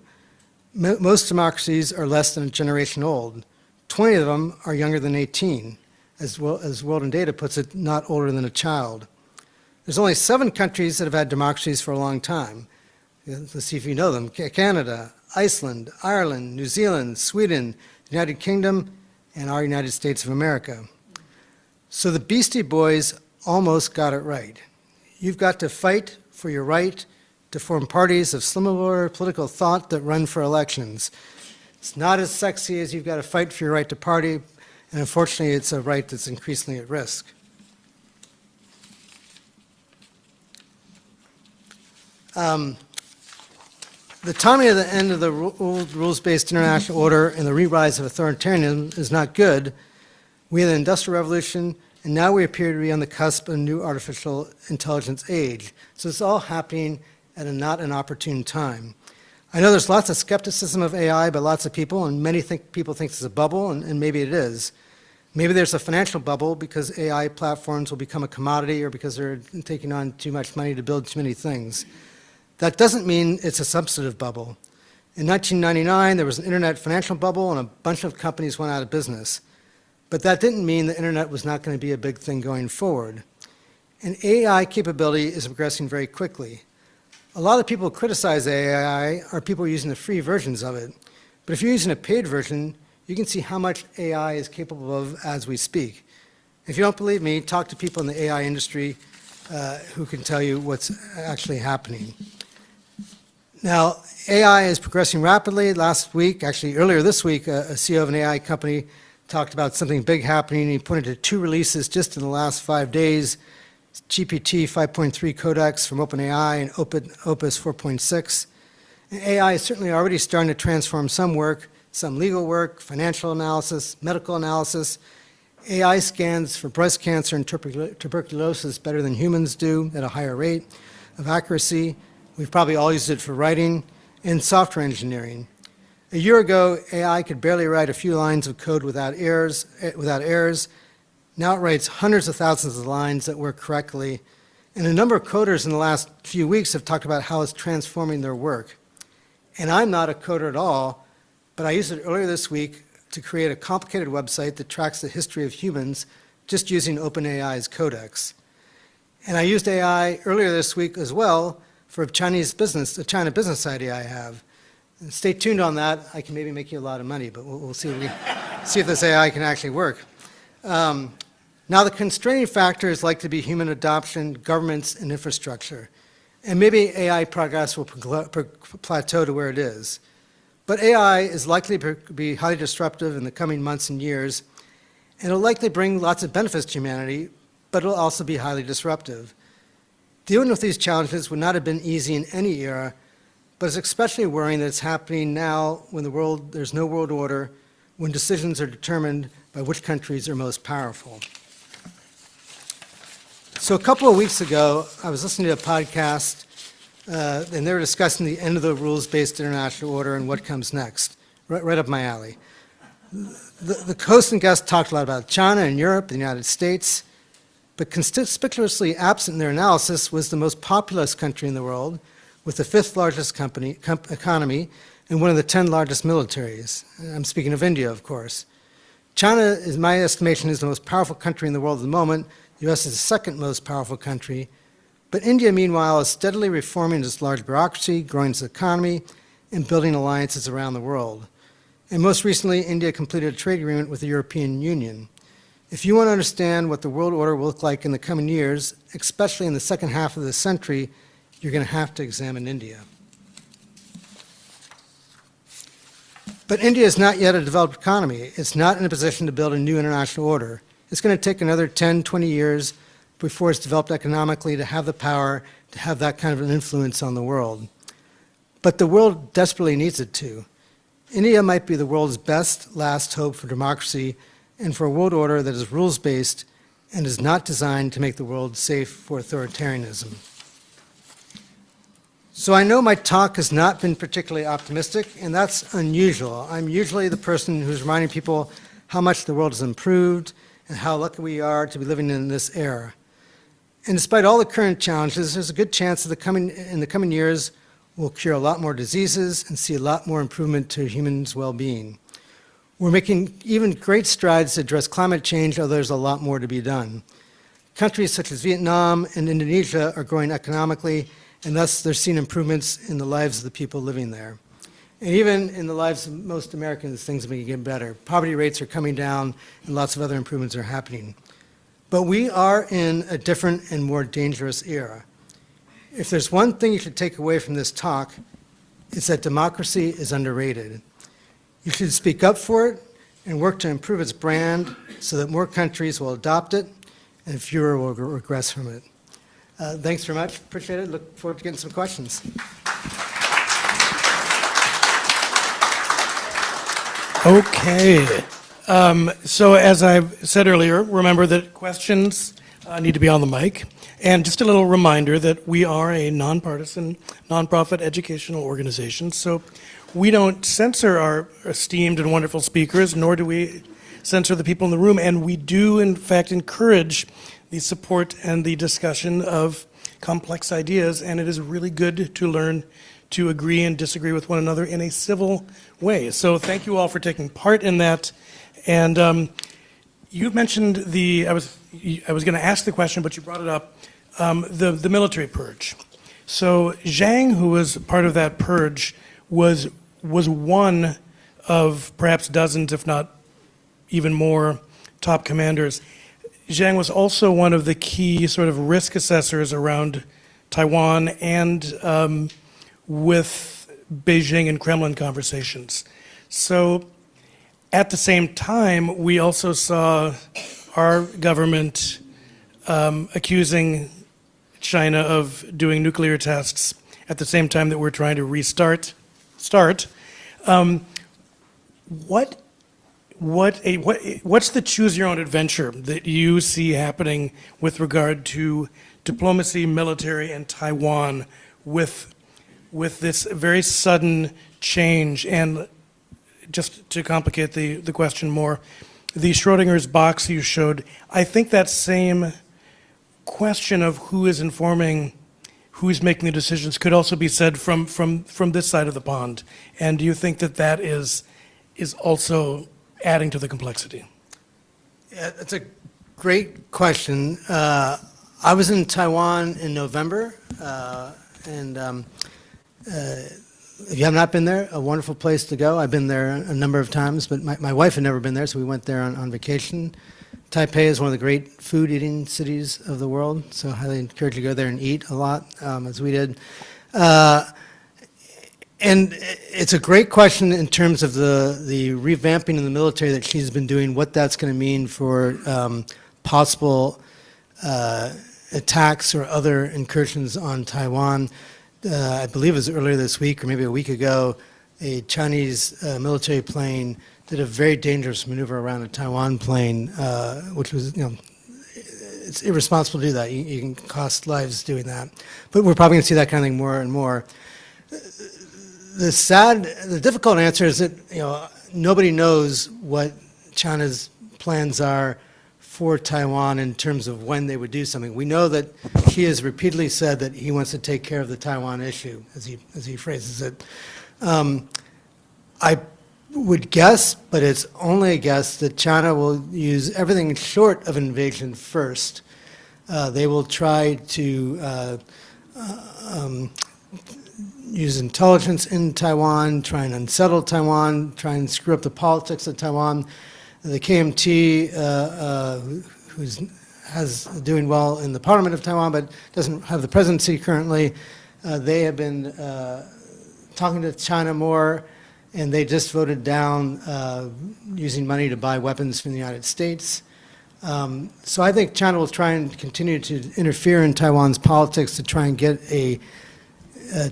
Most democracies are less than a generation old. 20 of them are younger than 18. As World in Data puts it, not older than a child. There's only 7 countries that have had democracies for a long time. Let's see if you know them. Canada, Iceland, Ireland, New Zealand, Sweden, the United Kingdom, and our United States of America. So the Beastie Boys almost got it right. You've got to fight for your right to form parties of similar political thought that run for elections. It's not as sexy as you've got to fight for your right to party, and unfortunately it's a right that's increasingly at risk. The timing of the end of the old rules-based international order and the re-rise of authoritarianism is not good. We had the Industrial Revolution, and now we appear to be on the cusp of a new artificial intelligence age. So it's all happening at not an opportune time. I know there's lots of skepticism of AI by lots of people, and many people think it's a bubble, and maybe it is. Maybe there's a financial bubble because AI platforms will become a commodity or because they're taking on too much money to build too many things. That doesn't mean it's a substantive bubble. In 1999, there was an internet financial bubble and a bunch of companies went out of business. But that didn't mean the internet was not going to be a big thing going forward. And AI capability is progressing very quickly. A lot of people who criticize AI are people using the free versions of it. But if you're using a paid version, you can see how much AI is capable of as we speak. If you don't believe me, talk to people in the AI industry who can tell you what's actually happening. Now, AI is progressing rapidly. Last week, actually earlier this week, a CEO of an AI company talked about something big happening. He pointed to 2 releases just in the last 5 days, GPT 5.3 Codex from OpenAI and Opus 4.6. And AI is certainly already starting to transform some work, some legal work, financial analysis, medical analysis. AI scans for breast cancer and tuberculosis better than humans do at a higher rate of accuracy. We've probably all used it for writing and software engineering. A year ago, AI could barely write a few lines of code without errors. Now it writes hundreds of thousands of lines that work correctly. And a number of coders in the last few weeks have talked about how it's transforming their work. And I'm not a coder at all, but I used it earlier this week to create a complicated website that tracks the history of humans just using OpenAI's Codex. And I used AI earlier this week as well for a China business idea I have. And stay tuned on that. I can maybe make you a lot of money, but we'll see if this AI can actually work. Now, the constraining factors like to be human adoption, governments, and infrastructure. And maybe AI progress will plateau to where it is. But AI is likely to be highly disruptive in the coming months and years, and it'll likely bring lots of benefits to humanity, but it'll also be highly disruptive. Dealing with these challenges would not have been easy in any era, but it's especially worrying that it's happening now when there's no world order, when decisions are determined by which countries are most powerful. So a couple of weeks ago, I was listening to a podcast, and they were discussing the end of the rules-based international order and what comes next, right up my alley. The host and guest talked a lot about China and Europe, the United States, but conspicuously absent in their analysis was the most populous country in the world, with the 5th largest economy and one of the 10 largest militaries. I'm speaking of India, of course. China, is my estimation, is the most powerful country in the world at the moment. The U.S. is the 2nd most powerful country. But India, meanwhile, is steadily reforming its large bureaucracy, growing its economy, and building alliances around the world. And most recently, India completed a trade agreement with the European Union. If you want to understand what the world order will look like in the coming years, especially in the second half of this century, you're going to have to examine India. But India is not yet a developed economy. It's not in a position to build a new international order. It's going to take another 10, 20 years before it's developed economically to have the power to have that kind of an influence on the world. But the world desperately needs it to. India might be the world's best last hope for democracy and for a world order that is rules-based and is not designed to make the world safe for authoritarianism. So I know my talk has not been particularly optimistic, and that's unusual. I'm usually the person who's reminding people how much the world has improved and how lucky we are to be living in this era. And despite all the current challenges, there's a good chance that in the coming years we'll cure a lot more diseases and see a lot more improvement to humans' well-being. We're making even great strides to address climate change, although there's a lot more to be done. Countries such as Vietnam and Indonesia are growing economically, and thus they're seeing improvements in the lives of the people living there. And even in the lives of most Americans, things have been getting better. Poverty rates are coming down, and lots of other improvements are happening. But we are in a different and more dangerous era. If there's one thing you should take away from this talk, it's that democracy is underrated. You should speak up for it and work to improve its brand so that more countries will adopt it and fewer will regress from it. Thanks very much. Appreciate it. Look forward to getting some questions. Okay. So as I said earlier, remember that questions need to be on the mic. And just a little reminder that we are a nonpartisan, nonprofit educational organization. So we don't censor our esteemed and wonderful speakers, nor do we censor the people in the room. And we do, in fact, encourage the support and the discussion of complex ideas. And it is really good to learn to agree and disagree with one another in a civil way. So thank you all for taking part in that. And you mentioned I was going to ask the question, but you brought it up, the military purge. So Zhang, who was part of that purge, was one of perhaps dozens, if not even more, top commanders. Zhang was also one of the key sort of risk assessors around Taiwan and with Beijing and Kremlin conversations. So at the same time, we also saw our government accusing China of doing nuclear tests at the same time that we're trying to restart. What's the choose your own adventure that you see happening with regard to diplomacy, military, and Taiwan with this very sudden change? And just to complicate the question more, the Schrodinger's box you showed, I think that same question of who is informing, who's making the decisions could also be said from this side of the pond. And do you think that is also adding to the complexity? Yeah, that's a great question. I was in Taiwan in November, and if you have not been there, a wonderful place to go. I've been there a number of times, but my wife had never been there, so we went there on vacation. Taipei is one of the great food-eating cities of the world, so I highly encourage you to go there and eat a lot, as we did. And it's a great question in terms of the revamping of the military that she's been doing, what that's going to mean for possible attacks or other incursions on Taiwan. I believe it was earlier this week or maybe a week ago, a Chinese military plane did a very dangerous maneuver around a Taiwan plane, which was, it's irresponsible to do that. You can cost lives doing that. But we're probably going to see that kind of thing more and more. The difficult answer is that, nobody knows what China's plans are for Taiwan in terms of when they would do something. We know that he has repeatedly said that he wants to take care of the Taiwan issue, as he phrases it. I would guess, but it's only a guess, that China will use everything short of invasion first. They will try to use intelligence in Taiwan, try and unsettle Taiwan, try and screw up the politics of Taiwan. The KMT, who's doing well in the Parliament of Taiwan but doesn't have the presidency currently, they have been talking to China more, and they just voted down using money to buy weapons from the United States. So I think China will try and continue to interfere in Taiwan's politics to try and get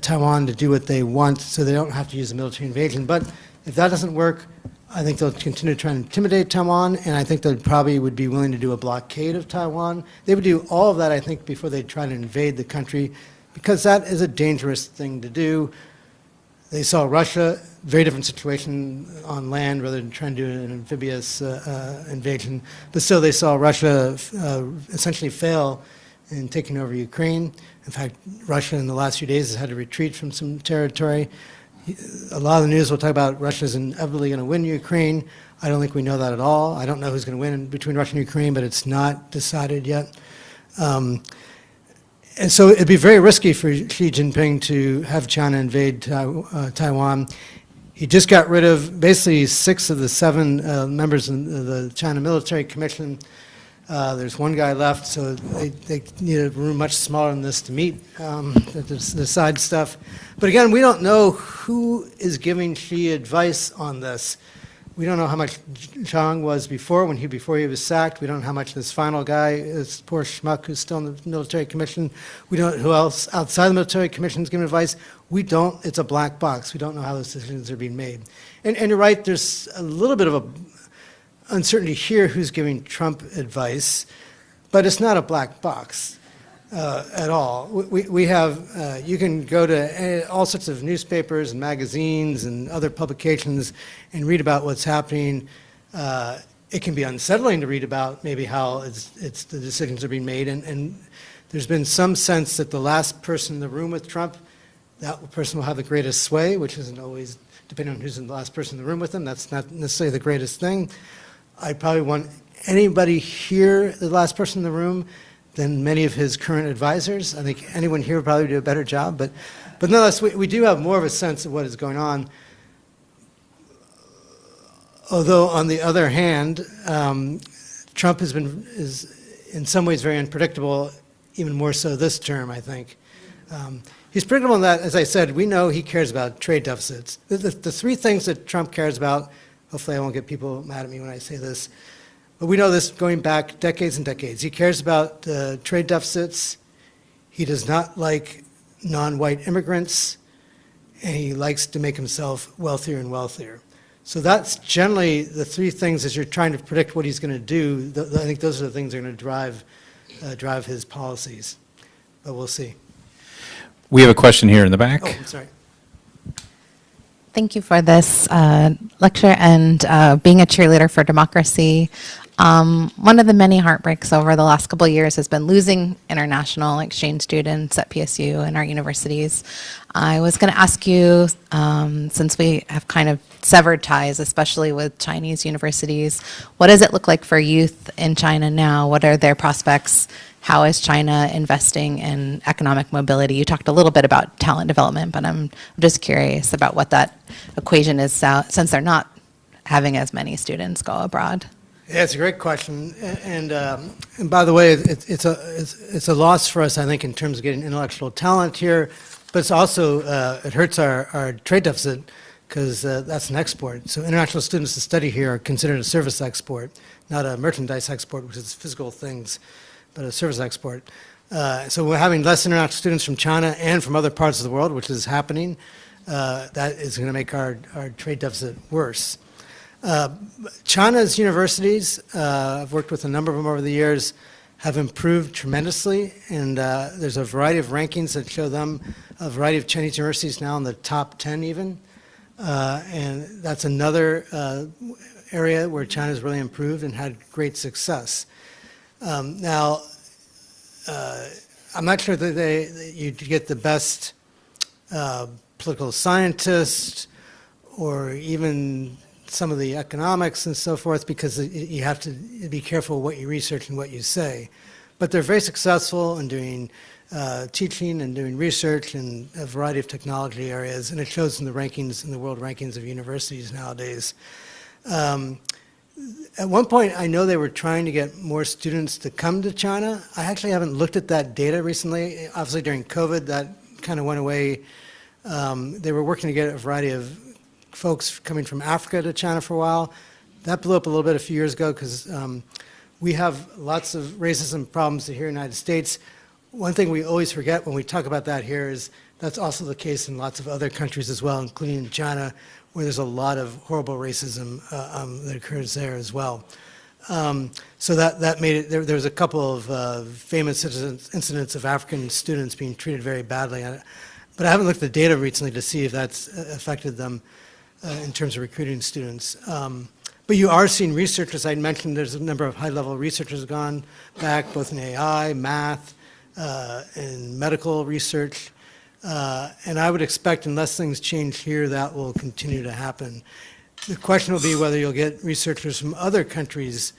Taiwan to do what they want so they don't have to use a military invasion. But if that doesn't work, I think they'll continue to try and intimidate Taiwan, and I think they probably would be willing to do a blockade of Taiwan. They would do all of that, I think, before they try to invade the country, because that is a dangerous thing to do. They saw Russia, very different situation on land rather than trying to do an amphibious invasion. But still, they saw Russia essentially fail in taking over Ukraine. In fact, Russia in the last few days has had to retreat from some territory. A lot of the news will talk about Russia's inevitably going to win Ukraine. I don't think we know that at all. I don't know who's going to win between Russia and Ukraine, but it's not decided yet. And so it'd be very risky for Xi Jinping to have China invade Taiwan. He just got rid of basically 6 of the 7 members of the China Military Commission. There's one guy left, so they need a room much smaller than this to meet to decide stuff. But again, we don't know who is giving Xi advice on this. We don't know how much Zhang was before he was sacked. We don't know how much this final guy, this poor schmuck who's still in the military commission. We don't know who else outside the military commission is giving advice. We don't. It's a black box. We don't know how those decisions are being made. And you're right. There's a little bit of a uncertainty here who's giving Trump advice, but it's not a black box at all. We have, you can go to all sorts of newspapers and magazines and other publications and read about what's happening. It can be unsettling to read about maybe how the decisions are being made, and there's been some sense that the last person in the room with Trump, that person will have the greatest sway, which isn't always, depending on who's the last person in the room with him, that's not necessarily the greatest thing. I probably want anybody here, the last person in the room, than many of his current advisors. I think anyone here would probably do a better job, but nonetheless, we do have more of a sense of what is going on. Although, on the other hand, Trump is in some ways very unpredictable, even more so this term, I think. He's predictable in that, as I said, we know he cares about trade deficits. The 3 things that Trump cares about, hopefully I won't get people mad at me when I say this, but we know this going back decades and decades. He cares about trade deficits. He does not like non-white immigrants, and he likes to make himself wealthier and wealthier. So that's generally the 3 things as you're trying to predict what he's going to do. I think those are the things that are going to drive his policies. But we'll see. We have a question here in the back. Oh, I'm sorry. Thank you for this lecture and being a cheerleader for democracy. One of the many heartbreaks over the last couple of years has been losing international exchange students at PSU and our universities. I was going to ask you, since we have kind of severed ties, especially with Chinese universities, what does it look like for youth in China now? What are their prospects? How is China investing in economic mobility? You talked a little bit about talent development, but I'm just curious about what that equation is since they're not having as many students go abroad. Yeah, it's a great question, and by the way, it's a loss for us, I think, in terms of getting intellectual talent here, but it's also it hurts our trade deficit because that's an export. So international students to study here are considered a service export, not a merchandise export, which is physical things, but a service export. So we're having less international students from China and from other parts of the world, which is happening. That is going to make our trade deficit worse. China's universities, I've worked with a number of them over the years, have improved tremendously, and there's a variety of rankings that show them, a variety of Chinese universities now in the top 10 even, and that's another area where China's really improved and had great success. Now, I'm not sure that you get the best political scientists or even some of the economics and so forth, because you have to be careful what you research and what you say. But they're very successful in doing teaching and doing research in a variety of technology areas, and it shows in the rankings, in the world rankings of universities nowadays. At one point, I know they were trying to get more students to come to China. I actually haven't looked at that data recently. Obviously, during COVID, that kind of went away. They were working to get a variety of folks coming from Africa to China for a while. That blew up a little bit a few years ago because we have lots of racism problems here in the United States. One thing we always forget when we talk about that here is that's also the case in lots of other countries as well, including China, where there's a lot of horrible racism that occurs there as well. So that made it, there was a couple of famous incidents of African students being treated very badly. But I haven't looked at the data recently to see if that's affected them in terms of recruiting students. But you are seeing researchers, I mentioned there's a number of high-level researchers gone back, both in AI, math, and medical research. And I would expect, unless things change here, that will continue to happen. The question will be whether you'll get researchers from other countries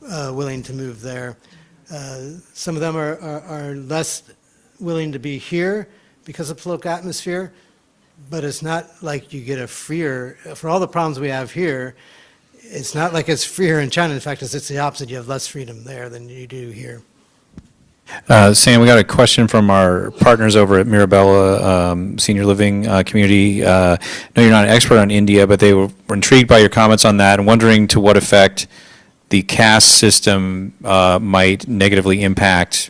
willing to move there. Some of them are less willing to be here because of political atmosphere. but it's not like you get a freer, for all the problems we have here, it's not like it's freer in China. In fact, it's the opposite. You have less freedom there than you do here. Sam, we got a question from our partners over at Mirabella Senior Living Community. I know you're not an expert on India, but they were intrigued by your comments on that and wondering to what effect the caste system might negatively impact,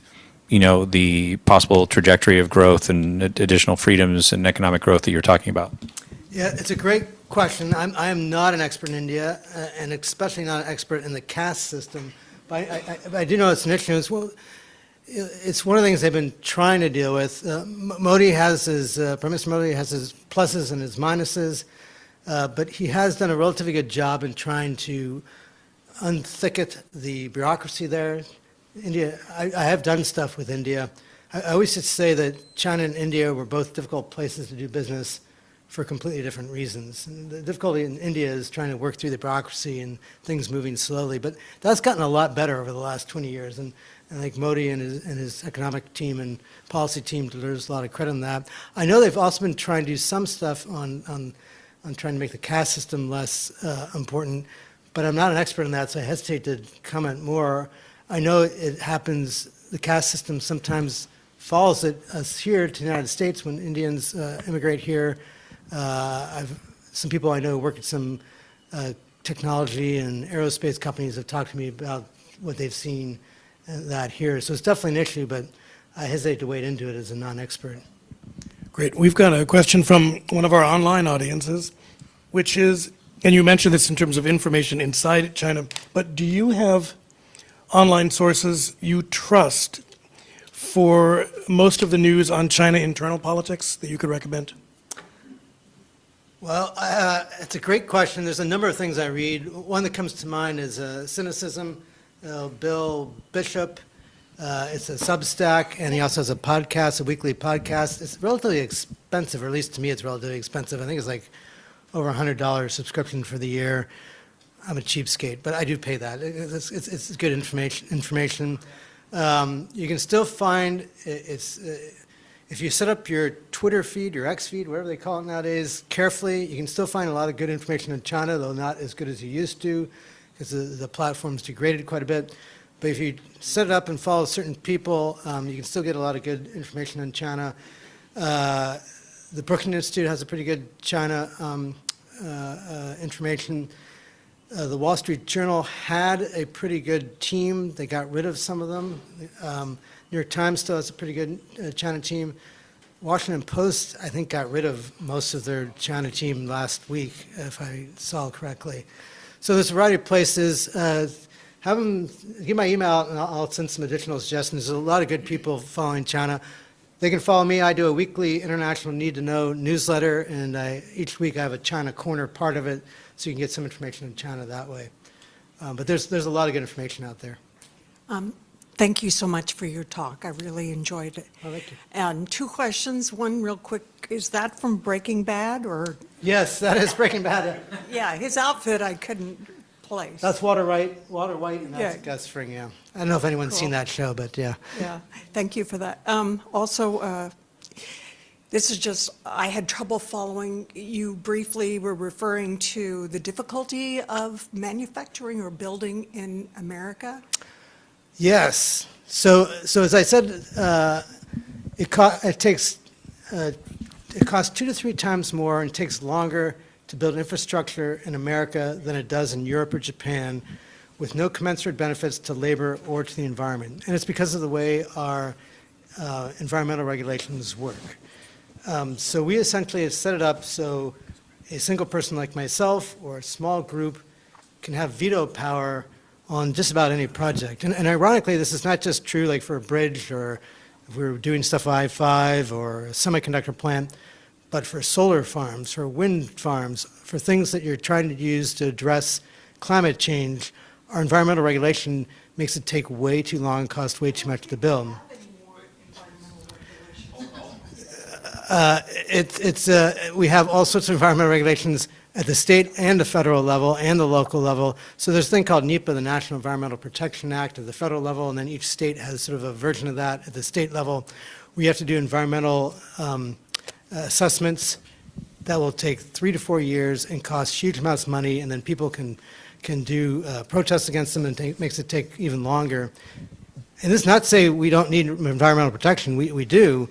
the possible trajectory of growth and additional freedoms and economic growth that you're talking about. Yeah, it's a great question. I am not an expert in India, and especially not an expert in the caste system. But I do know it's an issue. It's one of the things they've been trying to deal with. Modi has his, Prime Minister Modi has his pluses and his minuses, but he has done a relatively good job in trying to unthicket the bureaucracy there. India, I have done stuff with India. I always just say that China and India were both difficult places to do business for completely different reasons. And the difficulty in India is trying to work through the bureaucracy and things moving slowly, but that's gotten a lot better over the last 20 years. And I think Modi and his economic team and policy team deserves a lot of credit on that. I know they've also been trying to do some stuff on trying to make the caste system less important, but I'm not an expert in that, so I hesitate to comment more. I know it happens, the caste system sometimes follows us here to the United States when Indians immigrate here. Some people I know work at some technology and aerospace companies have talked to me about what they've seen that here. So it's definitely an issue, but I hesitate to wade into it as a non-expert. Great. We've got a question from one of our online audiences, which is, and you mentioned this in terms of information inside China, but do you have online sources you trust for most of the news on China internal politics that you could recommend? Well, it's a great question. There's a number of things I read. One that comes to mind is Cynicism. Bill Bishop, it's a Substack, and he also has a podcast, a weekly podcast. It's relatively expensive, or at least to me it's relatively expensive. I think it's like over $100 subscription for the year. I'm a cheapskate, but I do pay that. It's good information. You can still find, if you set up your Twitter feed, your X feed, whatever they call it nowadays, carefully, you can still find a lot of good information in China, though not as good as you used to, because the platform's degraded quite a bit. But if you set it up and follow certain people, you can still get a lot of good information on China. The Brookings Institute has a pretty good China information. The Wall Street Journal had a pretty good team. They got rid of some of them. New York Times still has a pretty good China team. Washington Post, I think, got rid of most of their China team last week, if I saw correctly. So there's a variety of places. Have them give my email out, and I'll send some additional suggestions. There's a lot of good people following China. They can follow me. I do a weekly international need-to-know newsletter, and each week I have a China corner part of it, so you can get some information on China that way. But there's a lot of good information out there. Thank you so much for your talk. I really enjoyed it. Oh, thank you. And two questions. One real quick. Is that from Breaking Bad or? Yes, that is Breaking Bad. Yeah, his outfit I couldn't place. That's Walter White, and that's Yeah. Gus Fring, yeah. I don't know if anyone's seen that show, but yeah. Yeah, thank you for that. Also, this is just, I had trouble following. You briefly were referring to the difficulty of manufacturing or building in America. Yes. So as I said, it costs 2 to 3 times more and takes longer to build infrastructure in America than it does in Europe or Japan, with no commensurate benefits to labor or to the environment. And it's because of the way our environmental regulations work. So we essentially have set it up so a single person like myself or a small group can have veto power on just about any project. And ironically, this is not just true like for a bridge or if we're doing stuff I-5 or a semiconductor plant, but for solar farms, for wind farms, for things that you're trying to use to address climate change, our environmental regulation makes it take way too long and cost way too much to build. We have all sorts of environmental regulations at the state and the federal level and the local level. So there's a thing called NEPA, the National Environmental Protection Act, at the federal level, and then each state has sort of a version of that at the state level. We have to do environmental assessments that will take 3 to 4 years and cost huge amounts of money, and then people can do protests against them, and makes it take even longer. And this is not to say we don't need environmental protection. We do.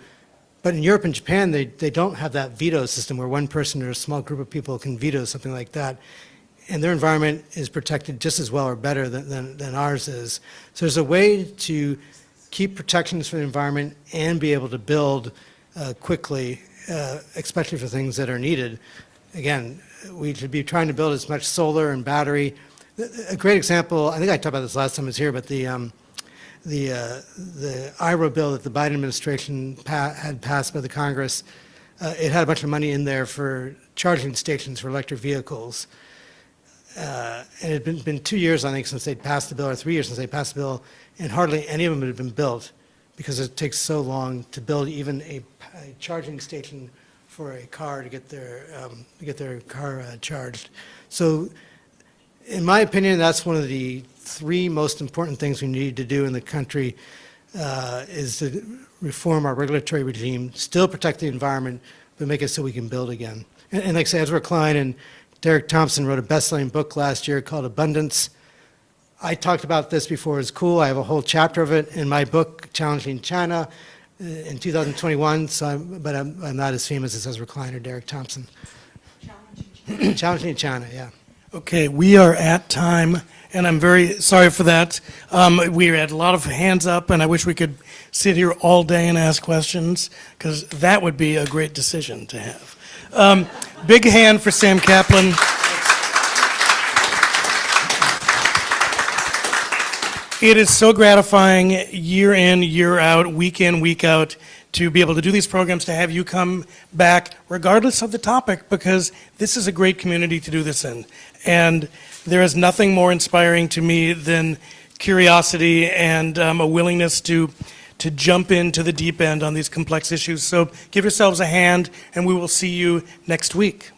But in Europe and Japan, they don't have that veto system where one person or a small group of people can veto something like that. And their environment is protected just as well or better than ours is. So there's a way to keep protections for the environment and be able to build quickly, especially for things that are needed. Again, we should be trying to build as much solar and battery. A great example, I think I talked about this last time I was here, but the IRA bill that the Biden administration had passed by the Congress, it had a bunch of money in there for charging stations for electric vehicles. And it had been 2 years, I think, since they passed the bill, or 3 years since they passed the bill, and hardly any of them had been built because it takes so long to build even a charging station for a car to get their car charged. So, in my opinion, that's one of the 3 most important things we need to do in the country is to reform our regulatory regime, still protect the environment, but make it so we can build again. And like I say, Ezra Klein and Derek Thompson wrote a best-selling book last year called Abundance. I talked about this before. It's cool. I have a whole chapter of it in my book, Challenging China, in 2021. But I'm not as famous as Ezra Klein or Derek Thompson. Challenging China, yeah. Okay, we are at time, and I'm very sorry for that. We had a lot of hands up, and I wish we could sit here all day and ask questions, because that would be a great decision to have. Big hand for Sam Kaplan. It is so gratifying year in, year out, week in, week out, to be able to do these programs, to have you come back, regardless of the topic, because this is a great community to do this in. And there is nothing more inspiring to me than curiosity and a willingness to jump into the deep end on these complex issues. So give yourselves a hand, and we will see you next week.